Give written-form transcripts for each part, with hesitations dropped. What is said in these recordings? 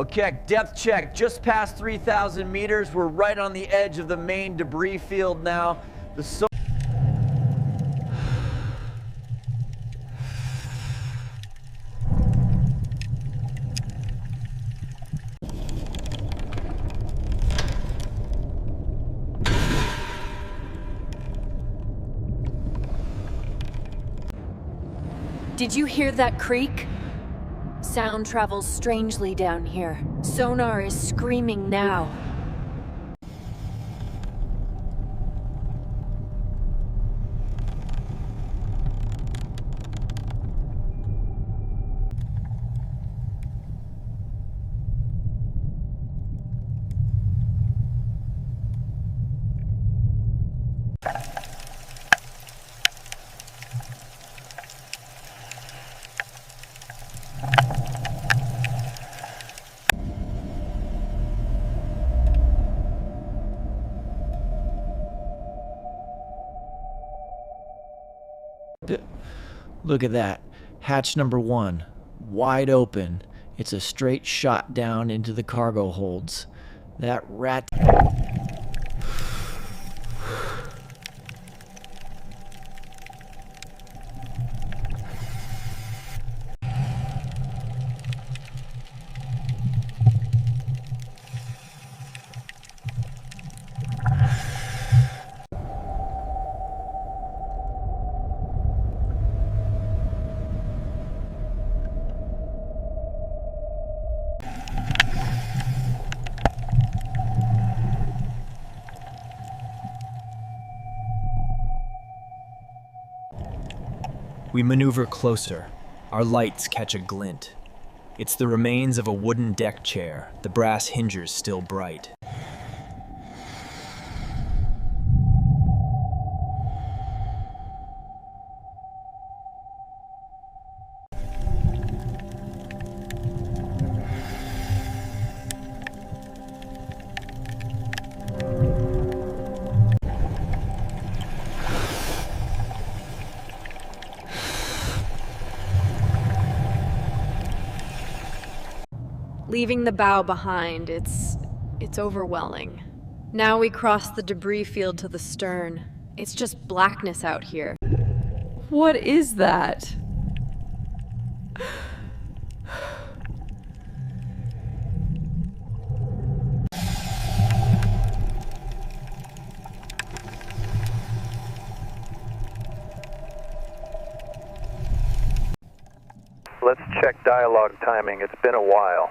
Okay, depth check, just past 3,000 meters. We're right on the edge of the main debris field now. Did you hear that creak? Sound travels strangely down here. Sonar is screaming now. Look at that. Hatch number 1, wide open. It's a straight shot down into the cargo holds. That rat... We maneuver closer. Our lights catch a glint. It's the remains of a wooden deck chair, the brass hinges still bright. Leaving the bow behind, it's overwhelming. Now we cross the debris field to the stern. It's just blackness out here. What is that? Let's check dialogue timing. It's been a while.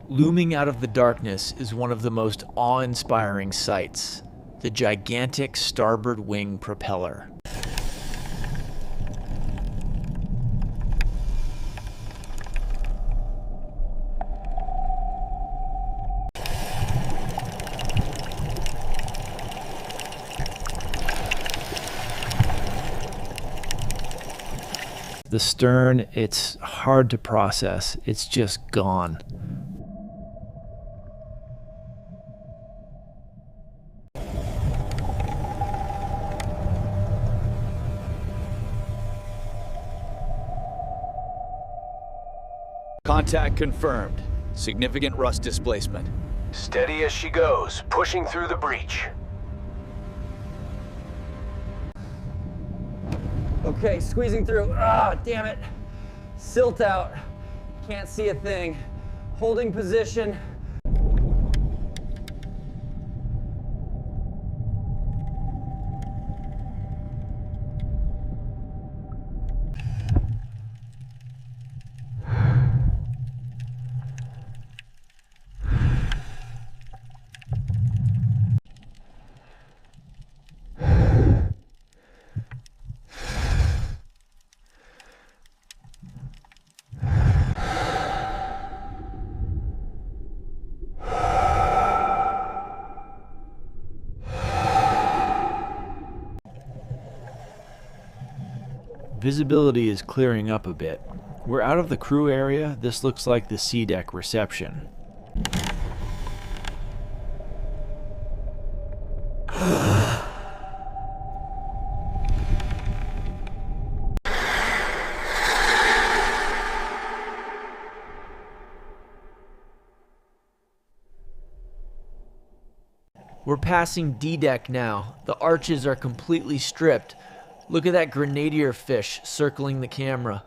Looming out of the darkness is one of the most awe-inspiring sights, the gigantic starboard wing propeller. The stern, it's hard to process. It's just gone. Contact confirmed. Significant rust displacement. Steady as she goes, pushing through the breach. Okay, squeezing through. Ah, damn it. Silt out. Can't see a thing. Holding position. Visibility is clearing up a bit. We're out of the crew area. This looks like the sea deck reception. We're passing D-deck now. The arches are completely stripped. Look at that grenadier fish circling the camera.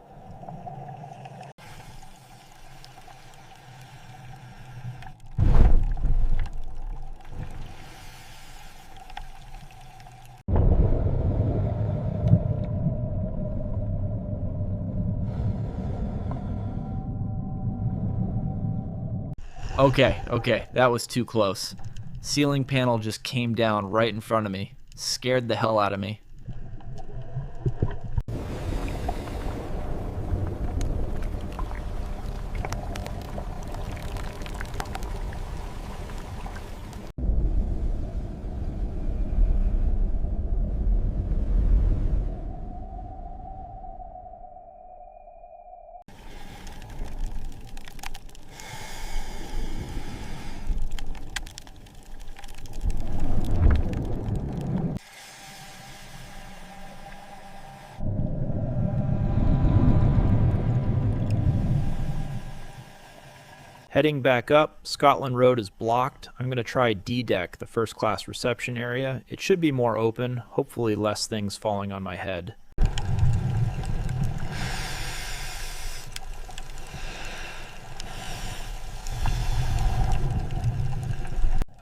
Okay, that was too close. Ceiling panel just came down right in front of me. Scared the hell out of me. Heading back up, Scotland Road is blocked. I'm going to try D-deck, the first class reception area. It should be more open, hopefully less things falling on my head.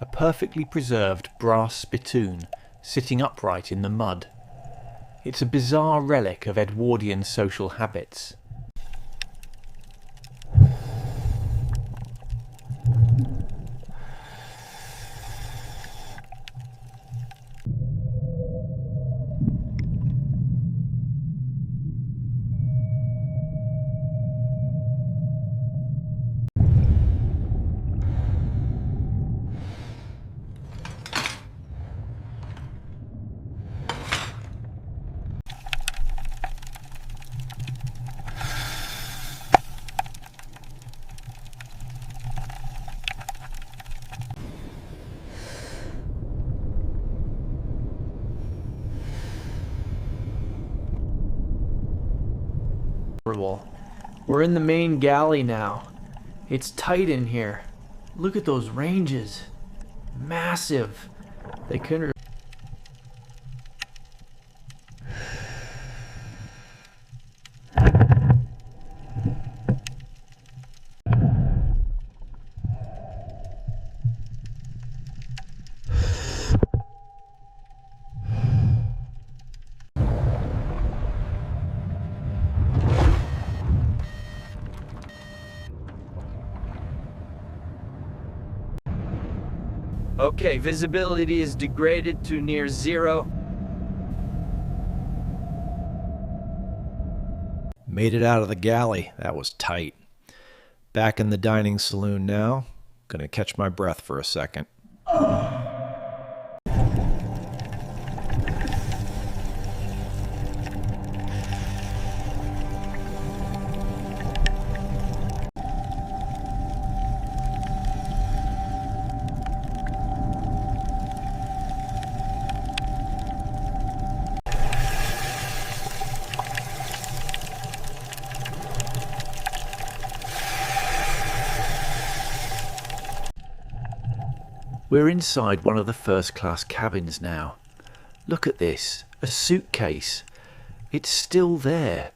A perfectly preserved brass spittoon sitting upright in the mud. It's a bizarre relic of Edwardian social habits. We're in the main galley now. It's tight in here. Look at those ranges. Massive. They couldn't. Okay, visibility is degraded to near zero. Made it out of the galley. That was tight. Back in the dining saloon now. Gonna catch my breath for a second. We're inside one of the first-class cabins now. Look at this, a suitcase. It's still there.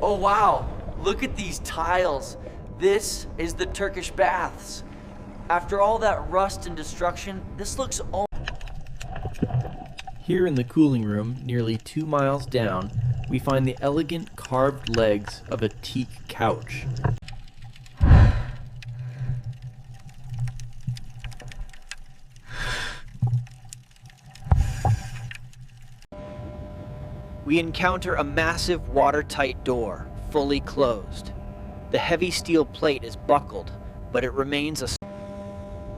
Oh wow, look at these tiles. This is the Turkish baths. After all that rust and destruction, this looks Here in the cooling room, nearly 2 miles down, we find the elegant carved legs of a teak couch. We encounter a massive watertight door, fully closed. The heavy steel plate is buckled, but it remains a...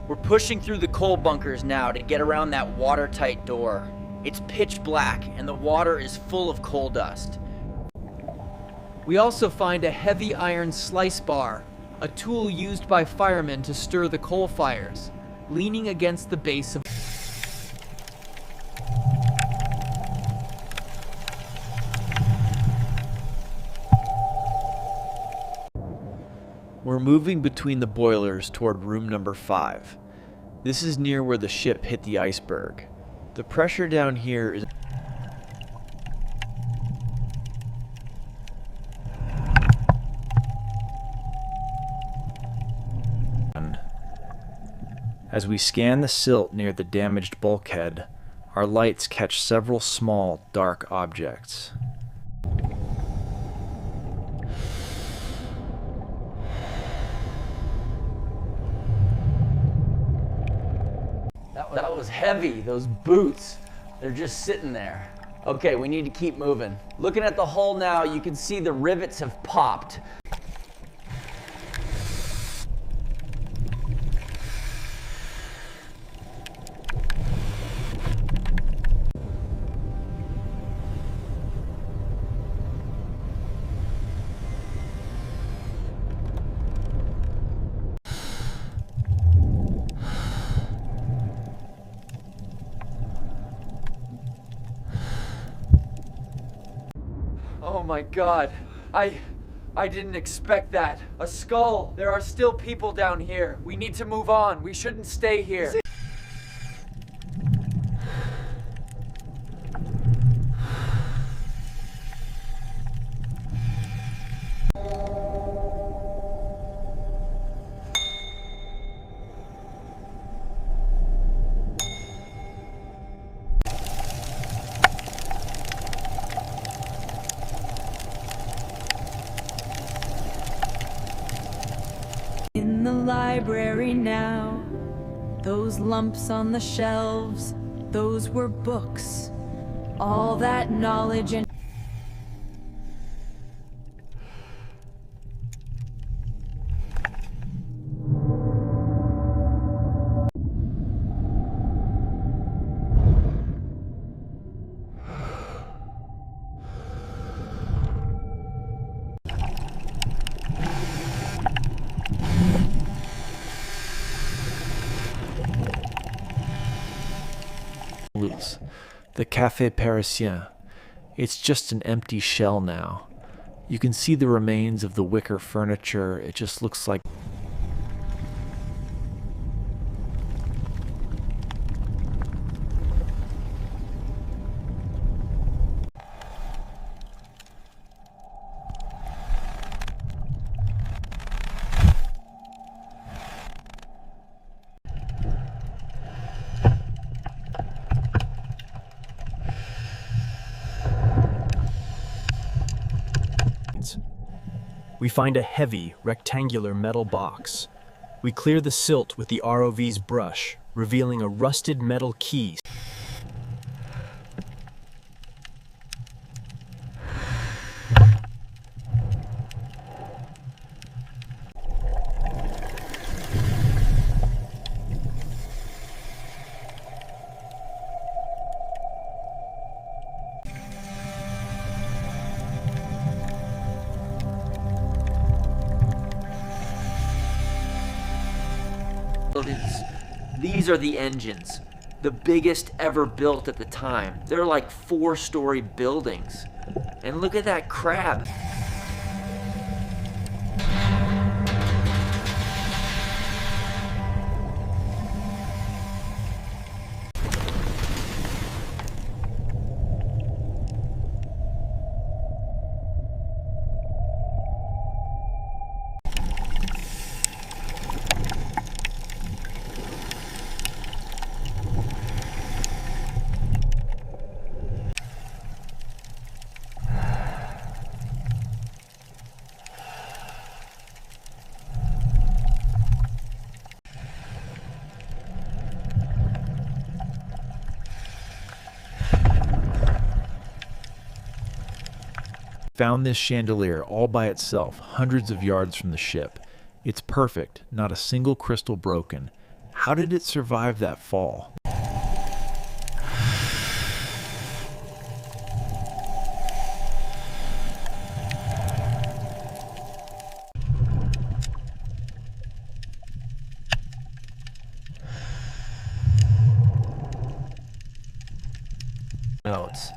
We're pushing through the coal bunkers now to get around that watertight door. It's pitch black, and the water is full of coal dust. We also find a heavy iron slice bar, a tool used by firemen to stir the coal fires, leaning against the base of... We're moving between the boilers toward room number 5. This is near where the ship hit the iceberg. The pressure down here is... As we scan the silt near the damaged bulkhead, our lights catch several small, dark objects. That was heavy, those boots. They're just sitting there. Okay, we need to keep moving. Looking at the hull now, you can see the rivets have popped. Oh my God, I didn't expect that. A skull. There are still people down here. We need to move on. We shouldn't stay here. In the library now, those lumps on the shelves, those were books. All that knowledge and The Café Parisien. It's just an empty shell now. You can see the remains of the wicker furniture. It just looks like... We find a heavy, rectangular metal box. We clear the silt with the ROV's brush, revealing a rusted metal key. These are the engines, the biggest ever built at the time. They're like 4-story buildings. And look at that crab. Found this chandelier all by itself, hundreds of yards from the ship. It's perfect, not a single crystal broken. How did it survive that fall? Notes.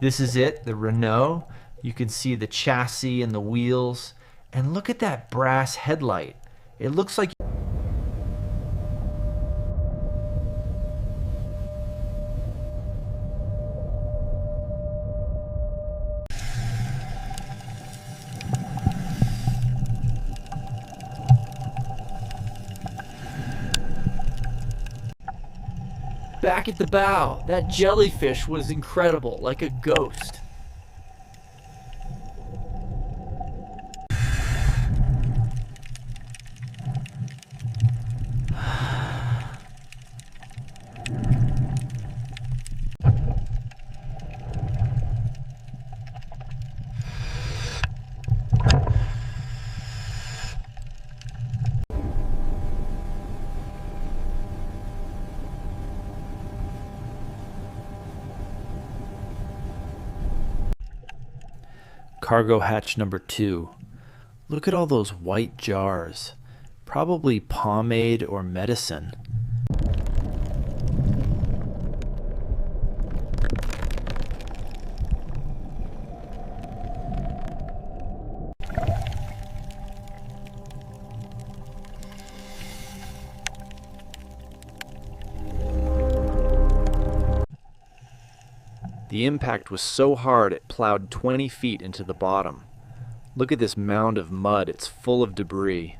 This is it, the Renault. You can see the chassis and the wheels. And look at that brass headlight. It looks like... Back at the bow, that jellyfish was incredible, like a ghost. Cargo hatch number 2. Look at all those white jars. Probably pomade or medicine. The impact was so hard it plowed 20 feet into the bottom. Look at this mound of mud, it's full of debris.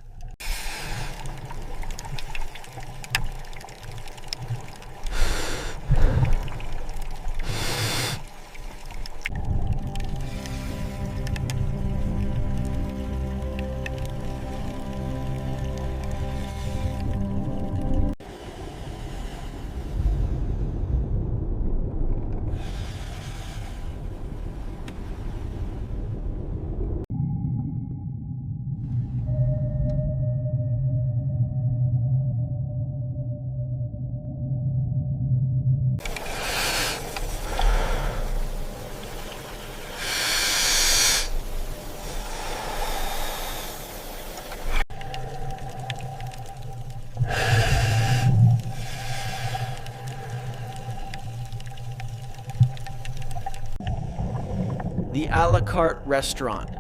The a la carte restaurant.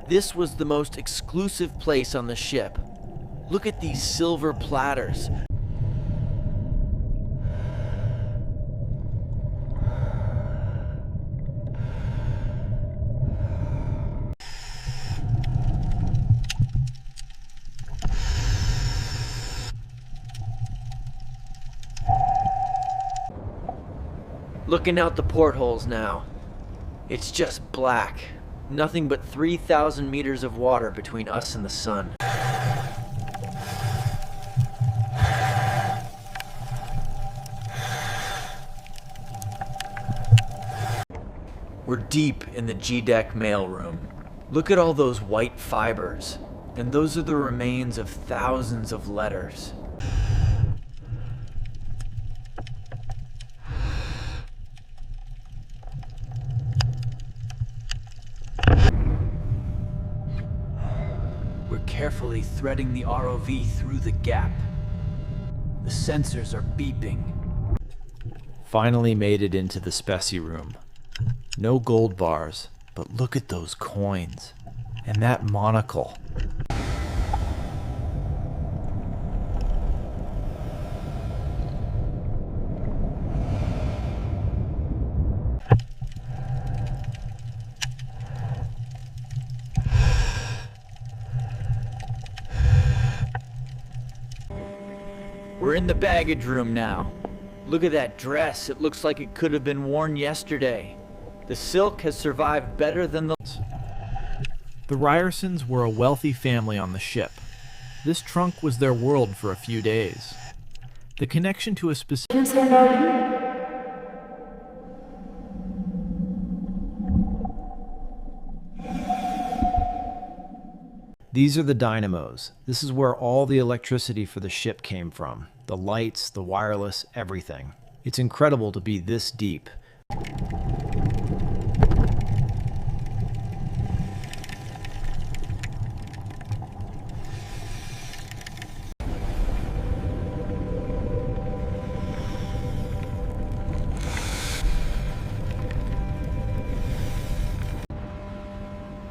This was the most exclusive place on the ship. Look at these silver platters. Looking out the portholes now. It's just black. Nothing but 3,000 meters of water between us and the sun. We're deep in the G-deck mailroom. Look at all those white fibers. And those are the remains of thousands of letters. We're carefully threading the ROV through the gap. The sensors are beeping. Finally made it into the specie room. No gold bars, but look at those coins. And that monocle. We're in the baggage room now. Look at that dress. It looks like it could have been worn yesterday. The silk has survived better than the... The Ryersons were a wealthy family on the ship. This trunk was their world for a few days. The connection to a specific... These are the dynamos. This is where all the electricity for the ship came from. The lights, the wireless, everything. It's incredible to be this deep.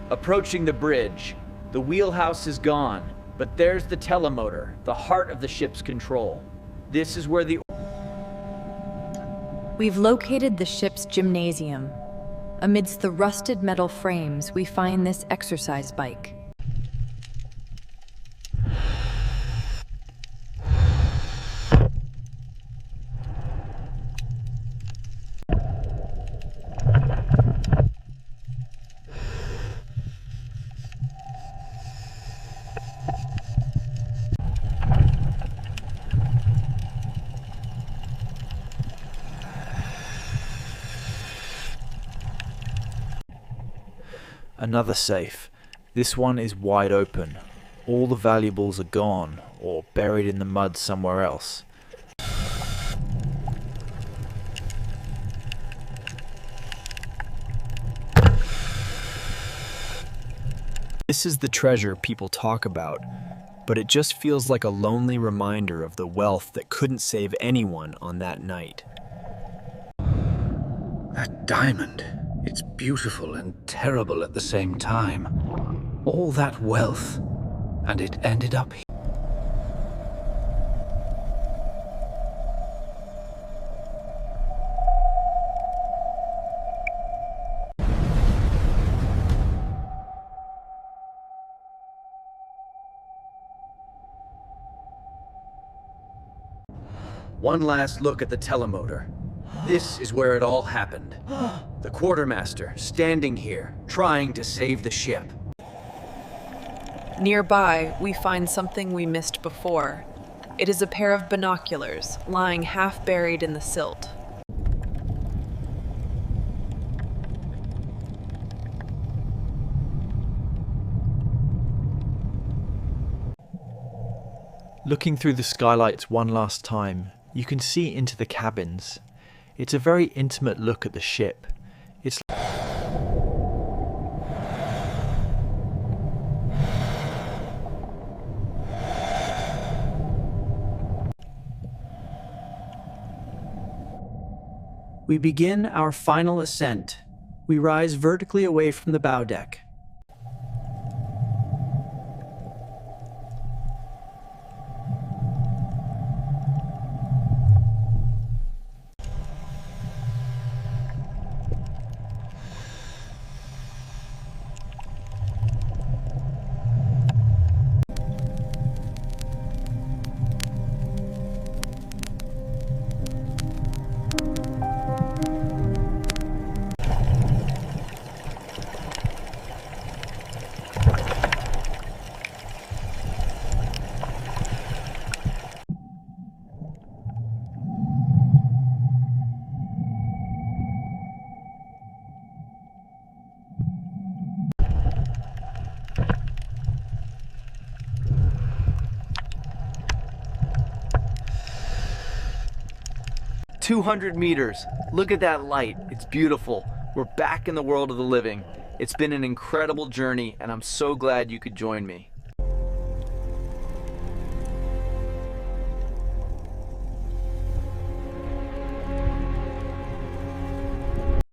Approaching the bridge. The wheelhouse is gone, but there's the telemotor, the heart of the ship's control. This is where the... We've located the ship's gymnasium. Amidst the rusted metal frames, we find this exercise bike. Another safe. This one is wide open. All the valuables are gone, or buried in the mud somewhere else. This is the treasure people talk about, but it just feels like a lonely reminder of the wealth that couldn't save anyone on that night. That diamond. It's beautiful and terrible at the same time. All that wealth, and it ended up here. One last look at the telemotor. This is where it all happened. The quartermaster standing here, trying to save the ship. Nearby, we find something we missed before. It is a pair of binoculars, lying half buried in the silt. Looking through the skylights one last time, you can see into the cabins. It's a very intimate look at the ship. It's We begin our final ascent. We rise vertically away from the bow deck. "200 meters. Look at that light. It's beautiful. We're back in the world of the living. It's been an incredible journey, and I'm so glad you could join me.